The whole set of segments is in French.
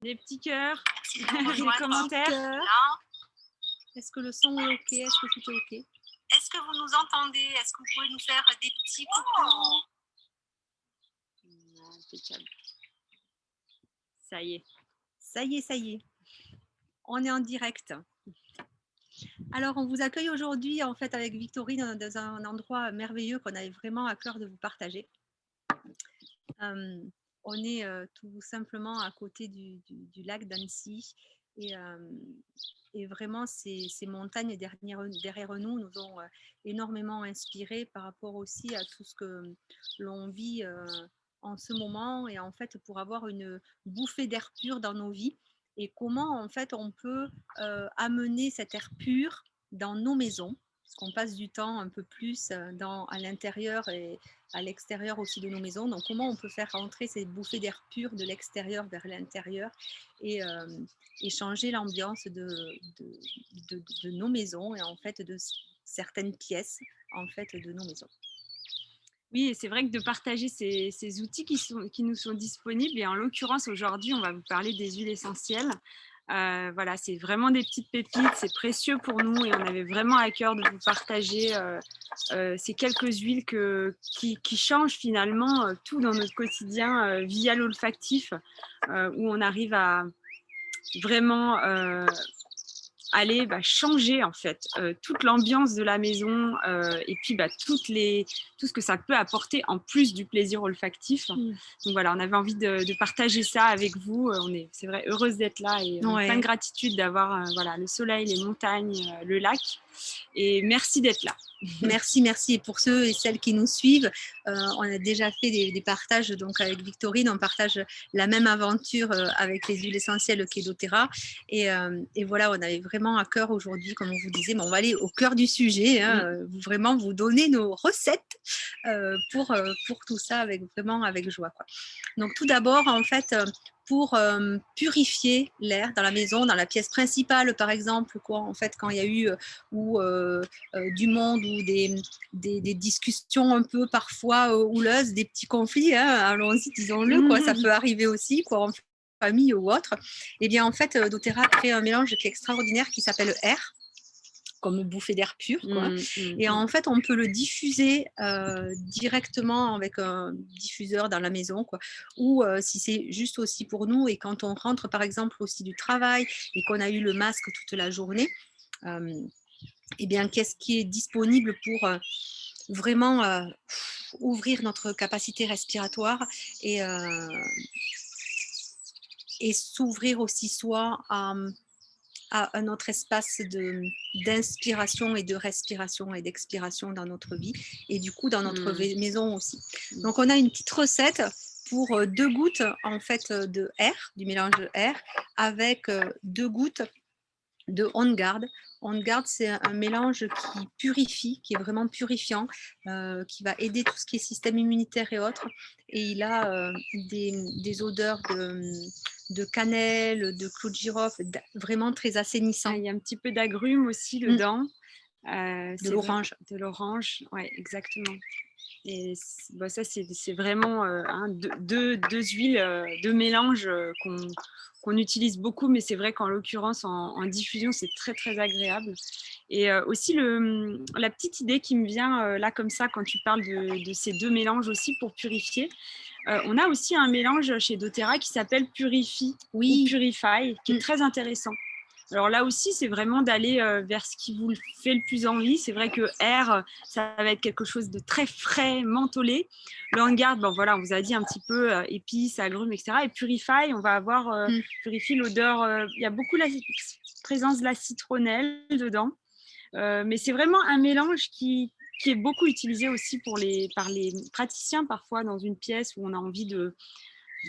Des petits cœurs, Merci de nous des rejoindre. commentaires. Là. Est-ce que le son est OK? Est-ce que tout est OK? Est-ce que vous nous entendez? Est-ce que vous pouvez nous faire des petits coucous? Impeccable. Ça y est. Ça y est, ça y est. On est en direct. Alors, on vous accueille aujourd'hui en fait avec Victorine dans un endroit merveilleux qu'on avait vraiment à cœur de vous partager. On est tout simplement à côté du lac d'Annecy et vraiment ces montagnes derrière nous nous ont énormément inspiré par rapport aussi à tout ce que l'on vit en ce moment et en fait pour avoir une bouffée d'air pur dans nos vies et comment en fait on peut amener cet air pur dans nos maisons puisqu'on passe du temps un peu plus à l'intérieur et à l'extérieur aussi de nos maisons. Donc, comment on peut faire rentrer ces bouffées d'air pur de l'extérieur vers l'intérieur et changer l'ambiance de nos maisons et en fait de certaines pièces en fait de nos maisons. Oui, et c'est vrai que de partager ces outils qui nous sont disponibles, et en l'occurrence aujourd'hui, on va vous parler des huiles essentielles. Voilà, c'est vraiment des petites pépites, c'est précieux pour nous et on avait vraiment à cœur de vous partager ces quelques huiles qui changent finalement tout dans notre quotidien via l'olfactif, où on arrive à vraiment aller changer en fait toute l'ambiance de la maison et puis tout ce que ça peut apporter en plus du plaisir olfactif. Donc voilà, on avait envie de partager ça avec vous. C'est vrai, heureuse d'être là et plein de gratitude d'avoir voilà, le soleil, les montagnes, le lac. Et merci d'être là. Merci, merci. Et pour ceux et celles qui nous suivent, on a déjà fait des partages donc avec Victorine. On partage la même aventure avec les huiles essentielles qu'est doTERRA. Et voilà, on avait vraiment à cœur aujourd'hui, comme on vous disait, mais on va aller au cœur du sujet, vraiment vous donner nos recettes pour tout ça vraiment avec joie, quoi. Donc tout d'abord, en fait, pour purifier l'air dans la maison, dans la pièce principale, par exemple, quoi, en fait, quand il y a eu du monde ou des discussions un peu parfois houleuses, des petits conflits, hein, allons-y, disons-le, quoi, ça peut arriver aussi, quoi, en famille ou autre. Et bien, en fait, doTERRA a créé un mélange qui est extraordinaire qui s'appelle Air, comme bouffée d'air pur, quoi. Et en fait, on peut le diffuser directement avec un diffuseur dans la maison, quoi. Ou si c'est juste aussi pour nous et quand on rentre, par exemple, aussi du travail et qu'on a eu le masque toute la journée, eh bien, qu'est-ce qui est disponible pour vraiment ouvrir notre capacité respiratoire et s'ouvrir aussi soi à un autre espace d'inspiration et de respiration et d'expiration dans notre vie et du coup dans notre maison aussi. Donc on a une petite recette pour 2 gouttes en fait de air, du mélange de air avec 2 gouttes de On Guard. On Guard, c'est un mélange qui purifie, qui est vraiment purifiant, qui va aider tout ce qui est système immunitaire et autres. Et il a des odeurs de cannelle, de clou de girofle, vraiment très assainissant. Il y a un petit peu d'agrumes aussi dedans. De l'orange. De l'orange, ouais, exactement. Et ça, c'est vraiment deux huiles, deux mélanges qu'on utilise beaucoup, mais c'est vrai qu'en l'occurrence, en diffusion, c'est très, très agréable. Et aussi, la petite idée qui me vient là comme ça, quand tu parles de ces deux mélanges aussi pour purifier, on a aussi un mélange chez doTERRA qui s'appelle Purify ou Purify, qui est très intéressant. Alors là aussi, c'est vraiment d'aller vers ce qui vous fait le plus envie. C'est vrai que Air, ça va être quelque chose de très frais, mentholé. Le On Guard, bon, voilà, on vous a dit un petit peu épices, agrumes, etc. Et Purify, on va avoir Purify l'odeur. Il y a beaucoup la présence de la citronnelle dedans. Mais c'est vraiment un mélange qui est beaucoup utilisé aussi par les praticiens parfois dans une pièce où on a envie de...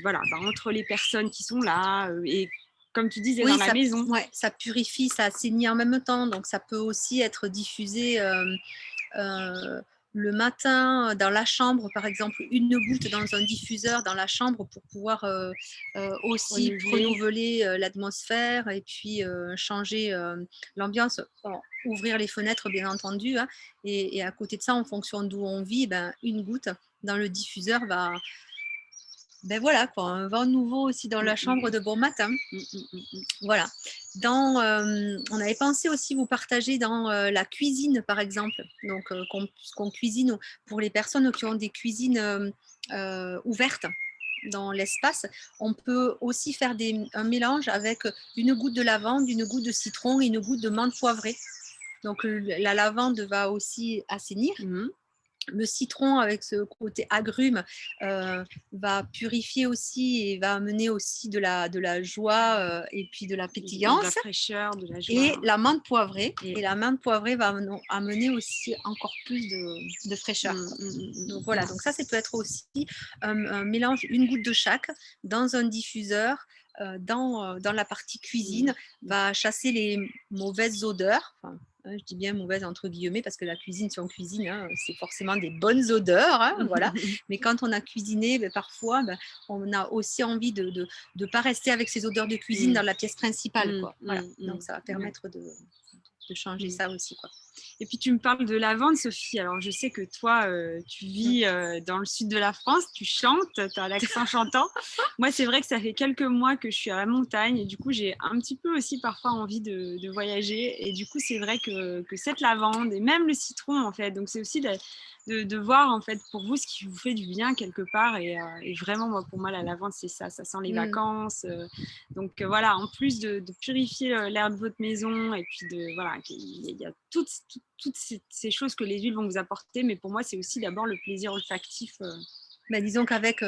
Voilà, entre les personnes qui sont là et comme tu disais, dans la maison. Ouais, ça purifie, ça assainit en même temps. Donc, ça peut aussi être diffusé le matin dans la chambre, par exemple, une goutte dans un diffuseur dans la chambre pour pouvoir aussi renouveler l'atmosphère et puis changer l'ambiance. Bon, ouvrir les fenêtres, bien entendu. Hein, et à côté de ça, en fonction d'où on vit, une goutte dans le diffuseur va ben voilà, quoi, un vent nouveau aussi dans la chambre de bon matin. Voilà. On avait pensé aussi vous partager dans la cuisine, par exemple. Donc, ce qu'on cuisine pour les personnes qui ont des cuisines ouvertes dans l'espace. On peut aussi faire un mélange avec une goutte de lavande, une goutte de citron et une goutte de menthe poivrée. Donc, la lavande va aussi assainir. Le citron, avec ce côté agrume, va purifier aussi et va amener aussi de la joie et puis de la pétillance. De la fraîcheur, de la joie. Et la menthe poivrée. Et la menthe poivrée va amener aussi encore plus de fraîcheur. Donc voilà, donc ça peut être aussi un mélange, une goutte de chaque dans un diffuseur. Dans la partie cuisine, va chasser les mauvaises odeurs. Enfin, je dis bien mauvaise entre guillemets parce que la cuisine, si on cuisine, c'est forcément des bonnes odeurs, voilà. Mais quand on a cuisiné, parfois, on a aussi envie de ne pas rester avec ces odeurs de cuisine dans la pièce principale, quoi. Voilà. Donc ça va permettre de changer ça aussi, quoi. Et puis tu me parles de lavande, Sophie. Alors je sais que toi, tu vis dans le sud de la France, tu chantes, tu as l'accent chantant. Moi, c'est vrai que ça fait quelques mois que je suis à la montagne et du coup, j'ai un petit peu aussi parfois envie de voyager. Et du coup, c'est vrai que cette lavande et même le citron, en fait, donc c'est aussi de voir en fait pour vous ce qui vous fait du bien quelque part. Et vraiment, moi, pour moi, la lavande, c'est ça sent les vacances. Donc voilà, en plus de purifier l'air de votre maison et puis voilà, il y a toutes ces choses que les huiles vont vous apporter, mais pour moi, c'est aussi d'abord le plaisir olfactif. Disons qu'avec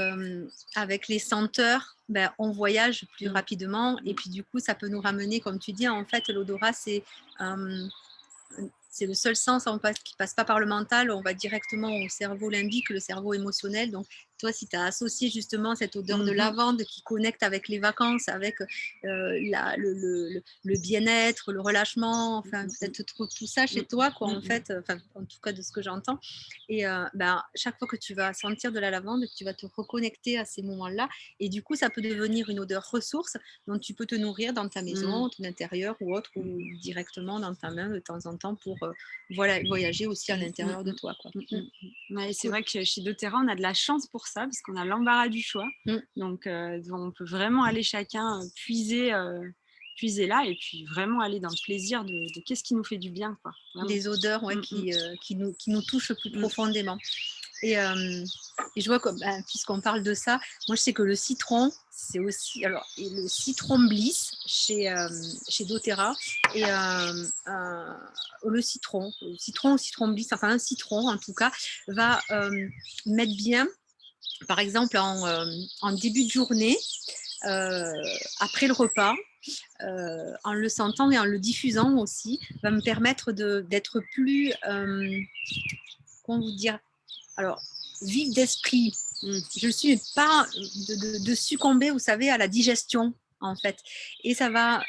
avec les senteurs, on voyage plus rapidement et puis du coup, ça peut nous ramener, comme tu dis, en fait, l'odorat, c'est le seul sens qui passe pas par le mental, on va directement au cerveau limbique, le cerveau émotionnel. Donc, toi, si tu as associé justement cette odeur de lavande qui connecte avec les vacances, avec le bien-être, le relâchement, enfin, peut-être tout ça chez toi, quoi, en fait, en tout cas de ce que j'entends. Et chaque fois que tu vas sentir de la lavande, tu vas te reconnecter à ces moments-là. Et du coup, ça peut devenir une odeur ressource dont tu peux te nourrir dans ta maison, ton intérieur ou autre, ou directement dans ta main de temps en temps pour voyager aussi à l'intérieur de toi, quoi. Ouais, c'est vrai que chez doTERRA, on a de la chance pour ça, parce qu'on a l'embarras du choix. Donc, on peut vraiment aller chacun puiser là et puis vraiment aller dans le plaisir de qu'est-ce qui nous fait du bien, quoi. Des odeurs qui nous touchent plus profondément. Et je vois, puisqu'on parle de ça, moi je sais que le citron, c'est aussi. Alors, et le citron Bliss chez doTERRA, et le citron ou citron Bliss, enfin un citron en tout cas, va mettre bien, par exemple en début de journée, après le repas. En le sentant et en le diffusant aussi, va me permettre d'être plus, comment vous dire, alors, vif d'esprit. Je ne suis pas de succomber, vous savez, à la digestion, en fait. Et ça va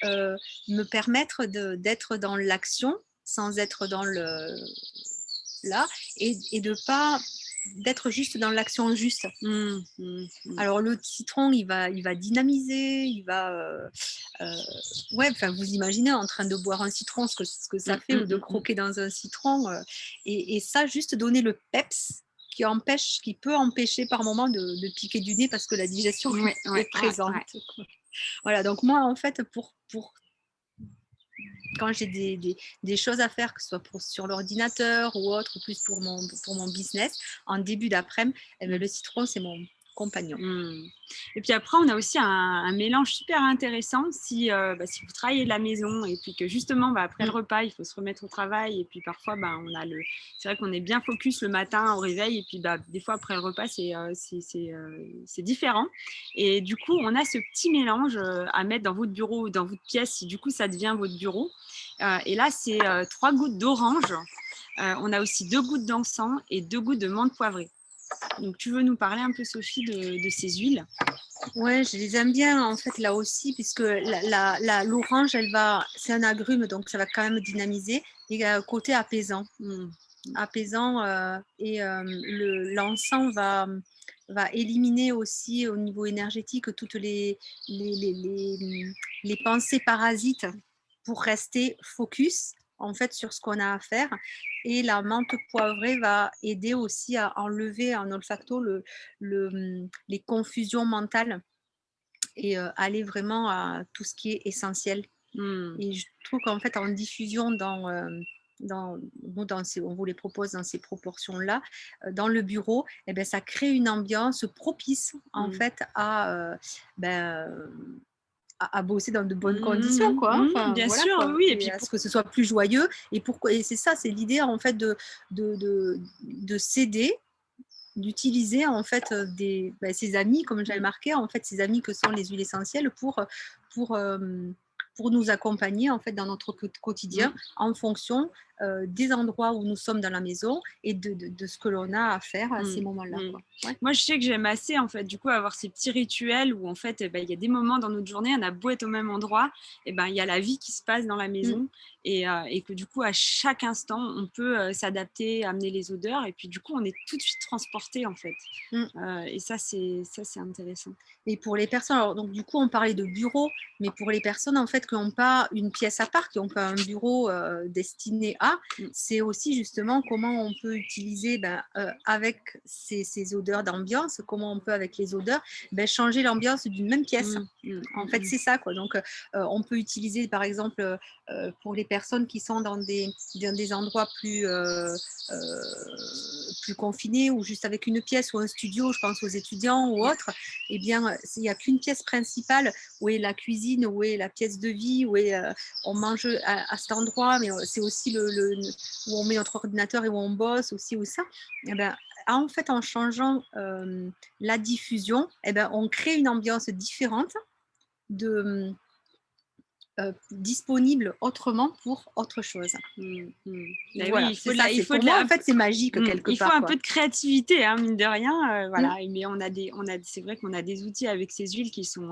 me permettre d'être dans l'action sans être dans là, et de pas d'être juste dans l'action juste. Alors le citron, il va dynamiser, il va vous imaginez en train de boire un citron, ce que ça fait, ou de croquer dans un citron, et ça, juste donner le peps qui peut empêcher par moment de piquer du nez parce que la digestion est présente. Voilà, donc moi en fait, pour quand j'ai des choses à faire, que ce soit sur l'ordinateur ou autre, ou plus pour mon business, en début d'après-midi, le citron, c'est mon compagnon. Et puis après, on a aussi un mélange super intéressant si vous travaillez de la maison et puis que justement, après le repas, il faut se remettre au travail, et puis parfois, c'est vrai qu'on est bien focus le matin au réveil, et puis des fois après le repas, c'est différent. Et du coup, on a ce petit mélange à mettre dans votre bureau ou dans votre pièce, si du coup ça devient votre bureau. Et là, c'est 3 gouttes d'orange. On a aussi 2 gouttes d'encens et 2 gouttes de menthe poivrée. Donc, tu veux nous parler un peu, Sophie, de ces huiles? Ouais, je les aime bien en fait là aussi, puisque l'orange, c'est un agrume, donc ça va quand même dynamiser. Et côté apaisant, et l'encens va éliminer aussi au niveau énergétique toutes les pensées parasites pour rester focus en fait sur ce qu'on a à faire. Et la menthe poivrée va aider aussi à enlever en olfacto les confusions mentales et aller vraiment à tout ce qui est essentiel. Mmh. Et je trouve qu'en fait, en diffusion on vous les propose dans ces proportions-là, dans le bureau, et ben, ça crée une ambiance propice en Mmh. fait ben, à bosser dans de bonnes conditions, Mmh quoi. Hein. mh. Enfin, Bien voilà, sûr, quoi. oui, oui et Et puis à ce pour que ce soit plus joyeux. Et c'est ça, c'est l'idée en fait de s'aider, d'utiliser en fait ses amis, comme j'avais mmh, marqué, en fait, ces amis que sont les huiles essentielles pour, pour nous accompagner en fait dans notre quotidien mmh. en fonction des endroits où nous sommes dans la maison et de ce que l'on a à faire à ces Mmh, moments-là, mmh. quoi. Ouais. Moi, je sais que j'aime assez, en fait, du coup, avoir ces petits rituels où, en fait, bah, il y a des moments dans notre journée, on a beau être au même endroit, et ben, il y a la vie qui se passe dans la Mm. maison et que, du coup, à chaque instant, on peut s'adapter, amener les odeurs et puis, du coup, on est tout de suite transporté, en fait. Mm. Et ça, c'est intéressant. Et pour les personnes, alors donc du coup on parlait de bureau, mais pour les personnes en fait qui n'ont pas une pièce à part, qui n'ont pas un bureau destiné à, Mmh, c'est aussi justement comment on peut utiliser avec ces odeurs d'ambiance, comment on peut avec les odeurs changer l'ambiance d'une même pièce. mmh, mmh, En mmh, fait, mmh. c'est ça, quoi. Donc, on peut utiliser, par exemple, pour les personnes qui sont dans des endroits plus confinés ou juste avec une pièce ou un studio, je pense aux étudiants ou Mmh, autres, eh bien, il n'y a qu'une pièce principale où est la cuisine, où est la pièce de vie, où est, on mange à cet endroit, mais c'est aussi où on met notre ordinateur et où on bosse aussi, ou ça. Eh ben, en fait, en changeant la diffusion, eh ben, on crée une ambiance différente de disponible autrement pour autre chose. mmh, mmh. Bah oui, Voilà, c'est ça, il c'est faut pour de la moi un en fait c'est magique quelque il faut part, un quoi. peu de créativité, hein, mine de rien, Mmh. voilà, mais c'est vrai qu'on a des outils avec ces huiles qui sont,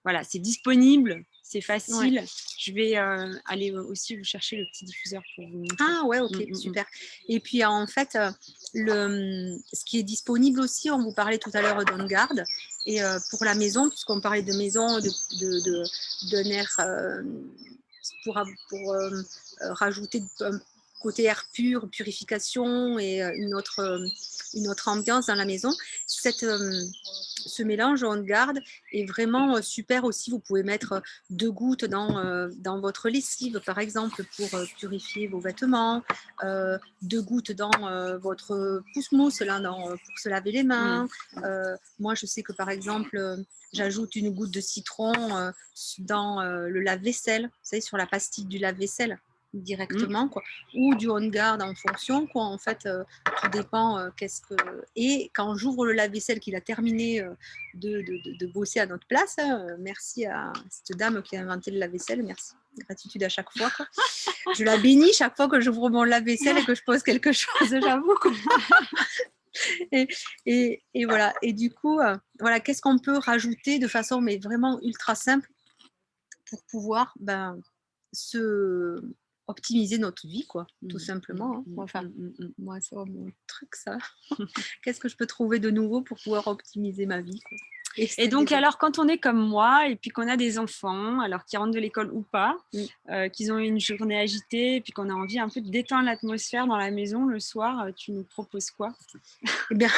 voilà, c'est disponible, c'est Ouais. facile. Je vais, aller, aussi vous chercher le petit diffuseur pour vous montrer. Ah ouais, Mmh, OK, mmh, mmh. super. Et puis en fait, ce qui est disponible aussi, on vous parlait tout à l'heure d'On Guard et pour la maison, puisqu'on parlait de maison, d'un air, rajouter un côté air pur, purification et une autre ambiance dans la maison. Ce mélange On Guard est vraiment super aussi. Vous pouvez mettre 2 gouttes dans votre lessive, par exemple, pour purifier vos vêtements, 2 gouttes dans votre pousse-mousse là, pour se laver les Mmh. mains. Moi, je sais que, par exemple, j'ajoute une goutte de citron dans le lave-vaisselle, vous savez, sur la pastille du lave-vaisselle Mmh. directement, quoi, ou du On Guard en fonction, quoi. En fait, tout dépend. Et quand j'ouvre le lave-vaisselle qu'il a terminé de bosser à notre place, hein, merci à cette dame qui a inventé le lave-vaisselle, merci, gratitude à chaque fois, quoi. Je la bénis chaque fois que j'ouvre mon lave-vaisselle et que je pose quelque chose, j'avoue, quoi. Et, et voilà. Et du coup, voilà, qu'est-ce qu'on peut rajouter de façon mais vraiment ultra simple pour pouvoir se optimiser notre vie, quoi, tout Mmh. Mmh. simplement. Hein. Mmh. Enfin, Mmh. Mmh. Mmh. moi, c'est mon truc, ça. Qu'est-ce que je peux trouver de nouveau pour pouvoir optimiser ma vie, quoi. Et Et c'était donc, déjà. alors, quand on est comme moi et puis qu'on a des enfants, alors qui rentrent de l'école ou pas, Mm. qu'ils ont eu une journée agitée et puis qu'on a envie un peu de détendre l'atmosphère dans la maison le soir, tu nous proposes quoi? Eh bien,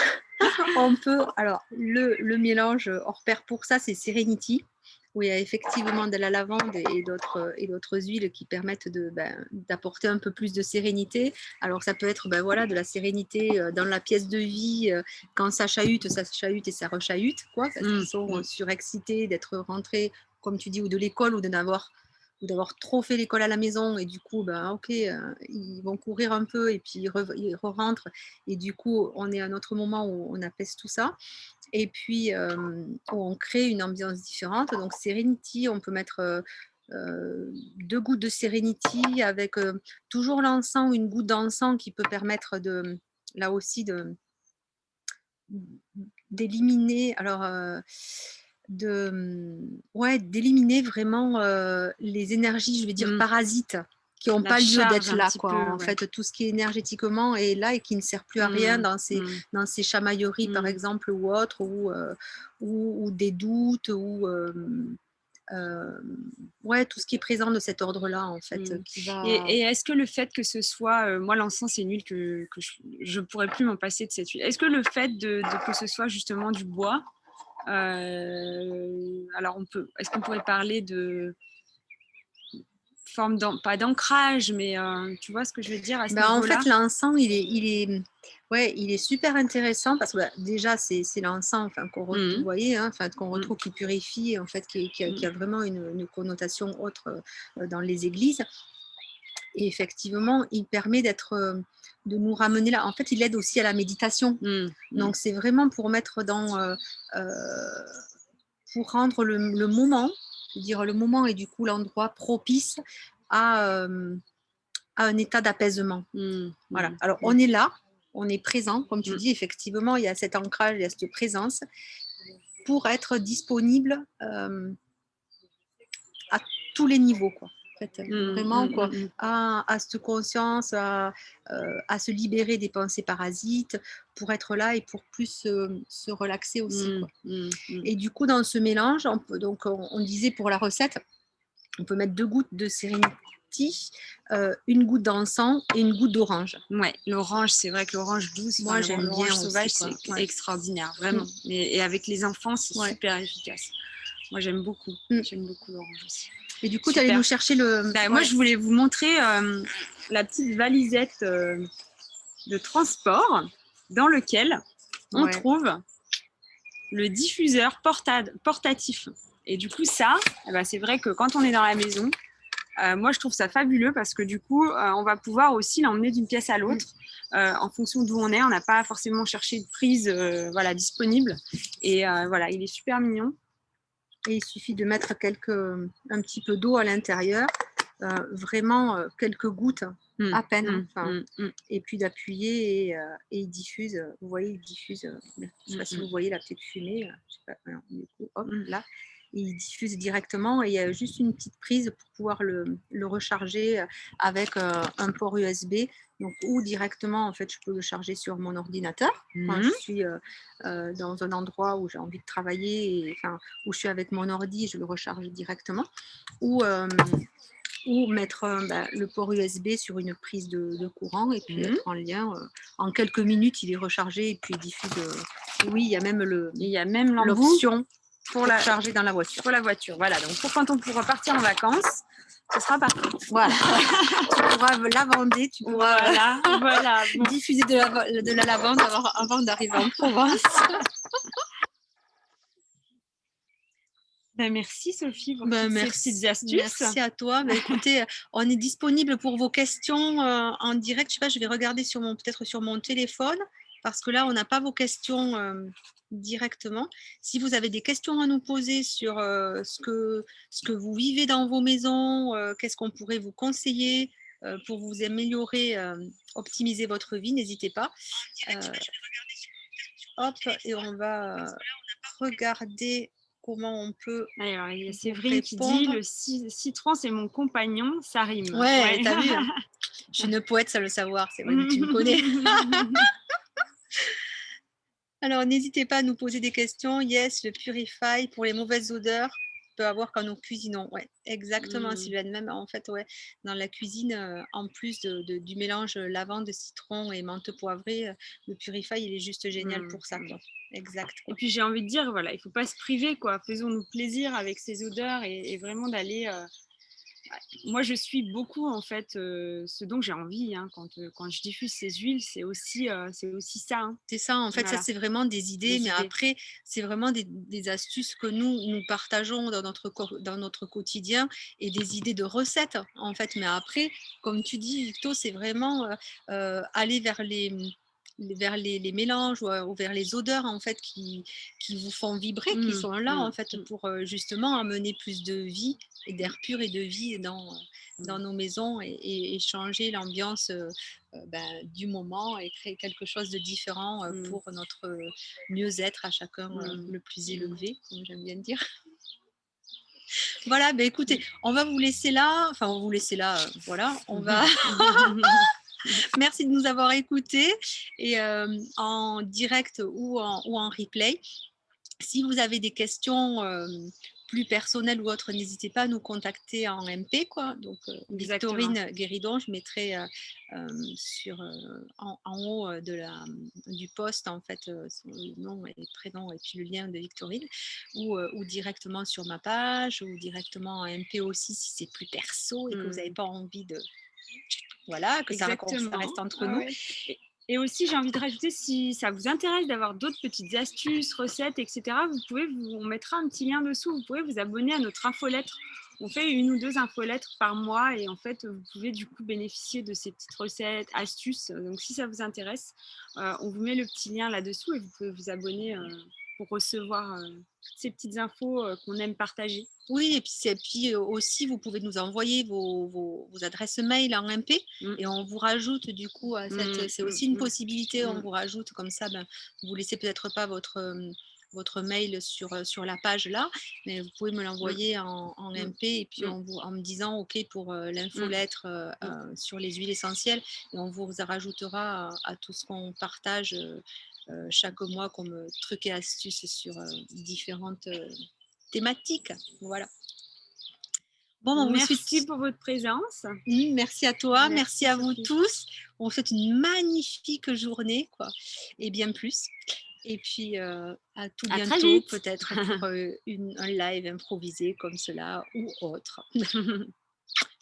on peut. Alors, le mélange hors pair pour ça, c'est Serenity, où il y a effectivement de la lavande et d'autres huiles qui permettent d'apporter un peu plus de sérénité. Alors, ça peut être voilà, de la sérénité dans la pièce de vie. Quand ça chahute et ça rechahute, quoi, parce Mmh. qu'ils sont Mmh. surexcités d'être rentrés, comme tu dis, ou de l'école, ou d'avoir trop fait l'école à la maison. Et du coup, ok, ils vont courir un peu et puis ils rentrent. Et du coup, on est à un autre moment où on apaise tout ça. Et puis, où on crée une ambiance différente. Donc, Serenity, on peut mettre 2 gouttes de Serenity avec toujours l'encens ou une goutte d'encens qui peut permettre là aussi, d'éliminer, alors, d'éliminer vraiment les énergies, je vais dire, Mmh. parasites qui n'ont La pas lieu charge d'être un là, petit quoi. peu, En ouais. fait, tout ce qui énergétiquement est là et qui ne sert plus à rien Mmh. Mmh. dans ces chamailleries, par Mmh. exemple, ou autres, ou des doutes, ou ouais, tout ce qui est présent de cet ordre-là, en fait, qui va... Et est-ce que le fait que ce soit... moi, l'encens, c'est une huile que je ne pourrais plus m'en passer de cette huile. Est-ce que le fait que ce soit justement du bois, alors est-ce qu'on pourrait parler de forme, pas d'ancrage, mais tu vois ce que je veux dire à ce niveau-là? En fait, l'encens, il est super intéressant parce que déjà, c'est l'encens qu'on vous voyez, qu'on retrouve, qui purifie, en fait, qui a vraiment une connotation autre dans les églises. Et effectivement, il permet de nous ramener là. En fait, il aide aussi à la méditation. Donc, c'est vraiment pour mettre pour rendre le moment, je veux dire, le moment et du coup l'endroit propice à un état d'apaisement. Voilà. Alors, on est là, on est présent, comme tu dis, effectivement, il y a cet ancrage, il y a cette présence pour être disponible à tous les niveaux, quoi. En fait, vraiment, quoi, à cette conscience, à se libérer des pensées parasites, pour être là et pour plus se relaxer aussi, quoi. Et du coup, dans ce mélange, on disait pour la recette, on peut mettre 2 gouttes de Serenity, 1 goutte d'encens et 1 goutte d'orange. Ouais, l'orange, c'est vrai que l'orange douce, moi j'aime bien l'orange sauvage, aussi, c'est extraordinaire, vraiment. Et avec les enfants, c'est super efficace. Moi, j'aime beaucoup. J'aime beaucoup l'orange aussi. Et du coup, tu allais nous chercher le... Moi, je voulais vous montrer la petite valisette de transport dans lequel on trouve le diffuseur portatif. Et du coup, ça, c'est vrai que quand on est dans la maison, moi, je trouve ça fabuleux parce que du coup, on va pouvoir aussi l'emmener d'une pièce à l'autre en fonction d'où on est. On n'a pas forcément cherché de prise disponible. Et voilà, il est super mignon. Et il suffit de mettre un petit peu d'eau à l'intérieur, vraiment quelques gouttes à peine, et puis d'appuyer et il diffuse. Vous voyez, il diffuse. Je ne sais pas si vous voyez la petite fumée. Je sais pas, alors, du coup, hop, là. Il diffuse directement et il y a juste une petite prise pour pouvoir le recharger avec un port USB. Donc, ou directement, en fait, je peux le charger sur mon ordinateur quand je suis dans un endroit où j'ai envie de travailler, où je suis avec mon ordi, je le recharge directement. Ou mettre le port USB sur une prise de courant et puis être en lien. En quelques minutes, il est rechargé et puis il diffuse. Oui, il y a même l'option pour la charger dans la voiture. Pour la voiture, voilà. Donc, pour quand on pourra partir en vacances, ce sera parfait. Voilà. Tu pourras lavander, tu pourras diffuser de la lavande avant d'arriver en Provence. Merci Sophie pour toutes ces petites astuces. Merci à toi. Écoutez, on est disponible pour vos questions en direct. Je sais pas, je vais regarder peut-être sur mon téléphone parce que là, on n'a pas vos questions directement. Si vous avez des questions à nous poser sur ce que vous vivez dans vos maisons, qu'est-ce qu'on pourrait vous conseiller pour vous améliorer, optimiser votre vie, n'hésitez pas. Hop, et on va regarder comment on peut. Alors, il y a Séverine qui dit le citron, c'est mon compagnon, ça rime. Ouais. T'as vu, je suis une poète, ça le savoir, c'est vrai que tu me connais. Alors, n'hésitez pas à nous poser des questions. Yes, le Purify pour les mauvaises odeurs peut avoir quand nous cuisinons. Ouais, exactement, Sylvaine. Même en fait, dans la cuisine, en plus du mélange lavande, citron et menthe poivrée, le Purify, il est juste génial pour ça, quoi. Exact. Et puis j'ai envie de dire, voilà, il ne faut pas se priver, quoi. Faisons-nous plaisir avec ces odeurs et vraiment d'aller. Moi, je suis beaucoup, en fait, ce dont j'ai envie quand je diffuse ces huiles, c'est aussi ça. C'est ça, en fait, ça, c'est vraiment des idées, mais après, c'est vraiment des astuces que nous partageons dans notre quotidien et des idées de recettes, en fait. Mais après, comme tu dis, Victo, c'est vraiment aller vers les mélanges ou vers les odeurs, en fait, qui vous font vibrer, qui sont là, en fait, pour justement amener plus de vie et d'air pur et de vie dans nos maisons et changer l'ambiance du moment et créer quelque chose de différent pour notre mieux-être à chacun le plus élevé, comme j'aime bien dire. Voilà, écoutez, on va vous laisser là, voilà, on va... Merci de nous avoir écoutés et en direct ou en replay. Si vous avez des questions plus personnel ou autre, n'hésitez pas à nous contacter en MP, quoi. Donc, Exactement. Victorine Guéridon, je mettrai en haut du post, en fait, le nom et le prénom et puis le lien de Victorine, ou directement sur ma page, ou directement en MP aussi, si c'est plus perso et que vous n'avez pas envie de... Voilà, que ça reste entre nous. Ouais. Et aussi, j'ai envie de rajouter, si ça vous intéresse d'avoir d'autres petites astuces, recettes, etc., on mettra un petit lien dessous, vous pouvez vous abonner à notre infolettre. On fait 1 ou 2 infolettres par mois et en fait, vous pouvez du coup bénéficier de ces petites recettes, astuces. Donc, si ça vous intéresse, on vous met le petit lien là-dessous et vous pouvez vous abonner pour recevoir toutes ces petites infos qu'on aime partager. Oui, et puis aussi, vous pouvez nous envoyer vos adresses mail en MP et on vous rajoute du coup à c'est aussi une possibilité, on vous rajoute comme ça, vous laissez peut-être pas votre mail sur la page là, mais vous pouvez me l'envoyer en MP et puis en me disant OK pour l'infolettre sur les huiles essentielles et on vous rajoutera à tout ce qu'on partage chaque mois comme trucs et astuces sur différentes thématiques. Voilà. Bon, merci pour votre présence. Merci à toi, merci à vous tous. On vous souhaite une magnifique journée, quoi, et bien plus. Et puis à tout bientôt, peut-être pour un live improvisé comme cela ou autre.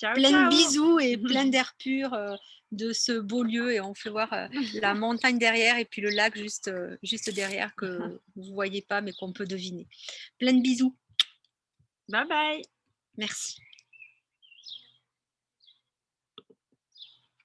Plein de bisous et plein d'air pur de ce beau lieu et on fait voir la montagne derrière et puis le lac juste derrière que vous ne voyez pas mais qu'on peut deviner. Plein de bisous. Bye bye. Merci.